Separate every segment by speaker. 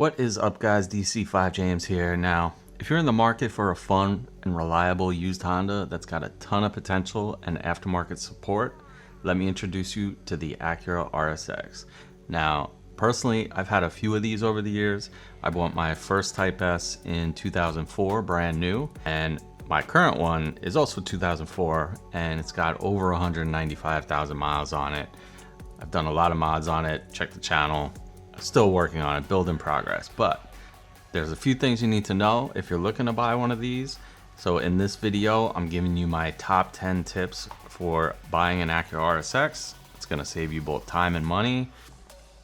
Speaker 1: What is up, guys? DC5 James here. Now, if you're in the market for a fun and reliable used Honda that's got a ton of potential and aftermarket support, let me introduce you to the Acura RSX. Now, personally, I've had a few of these over the years. I bought my first Type S in 2004, brand new, and my current one is also 2004, and it's got over 195,000 miles on it. I've done a lot of mods on it. Check the channel. Still working on it, build in progress, but there's a few things you need to know if you're looking to buy one of these. So in this video, I'm giving you my top 10 tips for buying an Acura RSX. It's gonna save you both time and money.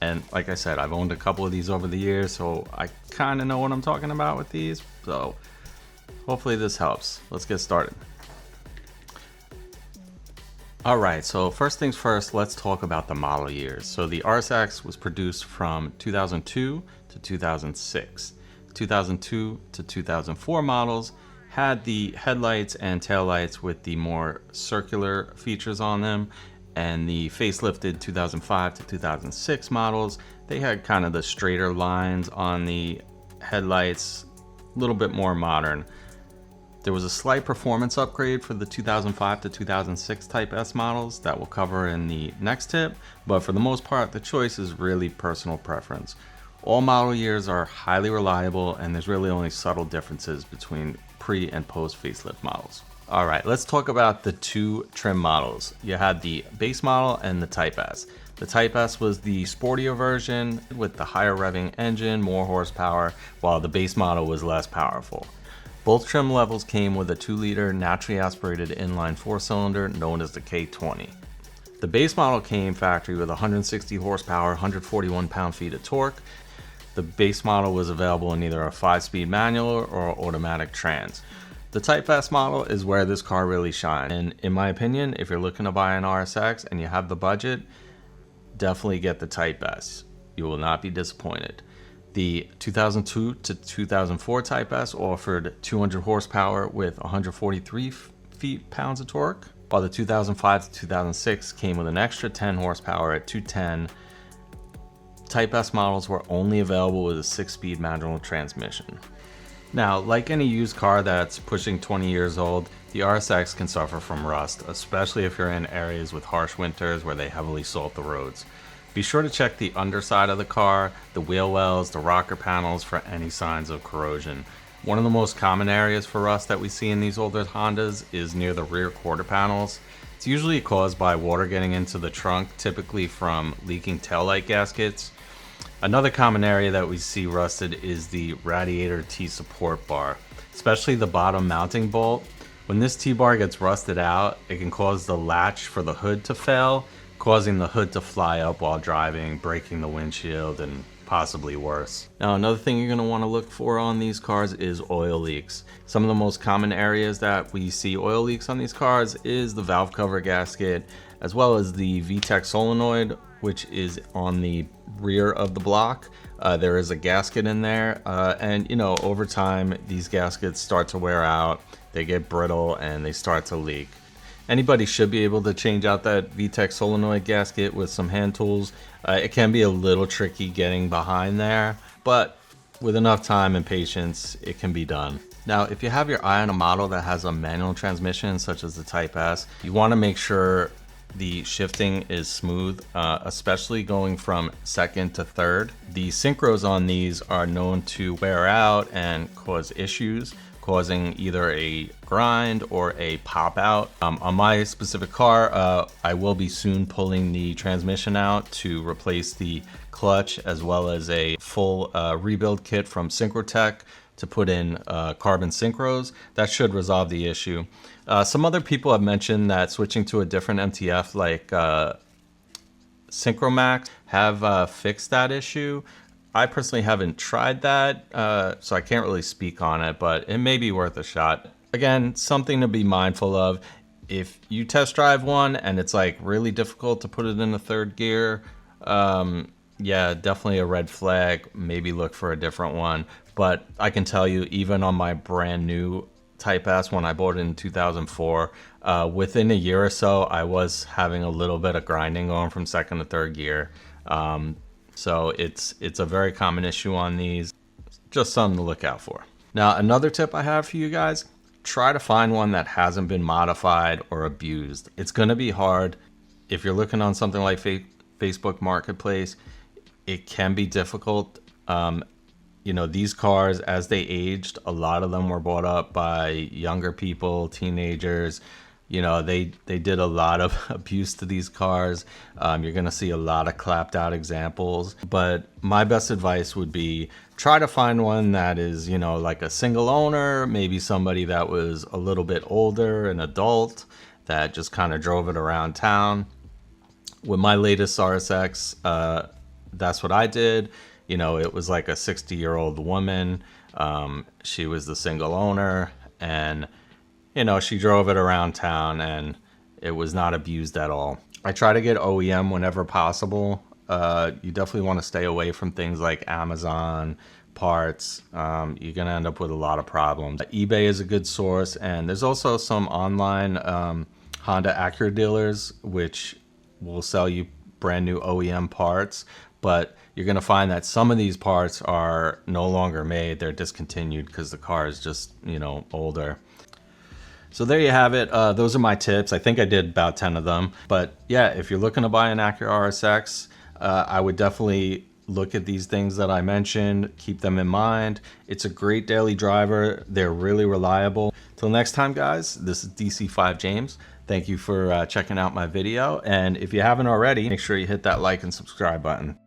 Speaker 1: And like I said, I've owned a couple of these over the years, so I kind of know what I'm talking about with these. So hopefully this helps. Let's get started. Alright, so first things first, let's talk about the model years. So the RSX was produced from 2002 to 2006. 2002 to 2004 models had the headlights and taillights with the more circular features on them, and the facelifted 2005 to 2006 models, they had kind of the straighter lines on the headlights, a little bit more modern. There was a slight performance upgrade for the 2005 to 2006 Type S models that we'll cover in the next tip, but for the most part, the choice is really personal preference. All model years are highly reliable, and there's really only subtle differences between pre and post facelift models. All right, let's talk about the two trim models. You had the base model and the Type S. The Type S was the sportier version with the higher revving engine, more horsepower, while the base model was less powerful. Both trim levels came with a 2-liter naturally aspirated inline 4-cylinder known as the K20. The base model came factory with 160 horsepower, 141 pound-feet of torque. The base model was available in either a 5-speed manual or automatic trans. The Type S model is where this car really shines, and in my opinion, if you're looking to buy an RSX and you have the budget, definitely get the Type S. You will not be disappointed. The 2002 to 2004 Type S offered 200 horsepower with 143 foot-pounds of torque, while the 2005 to 2006 came with an extra 10 horsepower at 210. Type S models were only available with a 6-speed manual transmission. Now, like any used car that's pushing 20 years old, the RSX can suffer from rust, especially if you're in areas with harsh winters where they heavily salt the roads. Be sure to check the underside of the car, the wheel wells, the rocker panels for any signs of corrosion. One of the most common areas for rust that we see in these older Hondas is near the rear quarter panels. It's usually caused by water getting into the trunk, typically from leaking taillight gaskets. Another common area that we see rusted is the radiator T-support bar, especially the bottom mounting bolt. When this T-bar gets rusted out, it can cause the latch for the hood to fail, causing the hood to fly up while driving, breaking the windshield, and possibly worse. Now, another thing you're going to want to look for on these cars is oil leaks. Some of the most common areas that we see oil leaks on these cars is the valve cover gasket, as well as the VTEC solenoid, which is on the rear of the block. There is a gasket in there, and over time, these gaskets start to wear out, they get brittle, and they start to leak. Anybody should be able to change out that VTEC solenoid gasket with some hand tools. It can be a little tricky getting behind there, but with enough time and patience, it can be done. Now, if you have your eye on a model that has a manual transmission, such as the Type S, you want to make sure the shifting is smooth, especially going from second to third. The synchros on these are known to wear out and cause issues, causing either a grind or a pop out. On my specific car, I will be soon pulling the transmission out to replace the clutch, as well as a full rebuild kit from Synchrotech to put in carbon synchros. That should resolve the issue. Some other people have mentioned that switching to a different MTF like Synchromax have fixed that issue. I personally haven't tried that, so I can't really speak on it, but it may be worth a shot. Again, something to be mindful of. If you test drive one and it's like really difficult to put it in a third gear, yeah, definitely a red flag. Maybe look for a different one. But I can tell you, even on my brand new Type S when I bought it in 2004, within a year or so, I was having a little bit of grinding going from second to third gear. So it's a very common issue on these. Just something to look out for. Now, another tip I have for you guys, try to find one that hasn't been modified or abused. It's going to be hard. If you're looking on something like Facebook Marketplace, it can be difficult. You know, these cars, as they aged, a lot of them were bought up by younger people, teenagers. You know, they did a lot of abuse to these cars. You're going to see a lot of clapped out examples. But my best advice would be try to find one that is, you know, like a single owner, maybe somebody that was a little bit older, an adult, that just kind of drove it around town. With my latest RSX, that's what I did. You know, it was like a 60-year-old woman. She was the single owner, and, you know, she drove it around town, and it was not abused at all. I try to get OEM whenever possible. You definitely want to stay away from things like Amazon parts. You're going to end up with a lot of problems. eBay is a good source, and there's also some online Honda Acura dealers which will sell you brand new OEM parts, but you're going to find that some of these parts are no longer made. They're discontinued because the car is just, you know, older. So there you have it. Those are my tips. I think I did about 10 of them. But yeah, if you're looking to buy an Acura RSX, I would definitely look at these things that I mentioned. Keep them in mind. It's a great daily driver. They're really reliable. Till next time, guys, this is DC5 James. Thank you for checking out my video. And if you haven't already, make sure you hit that like and subscribe button.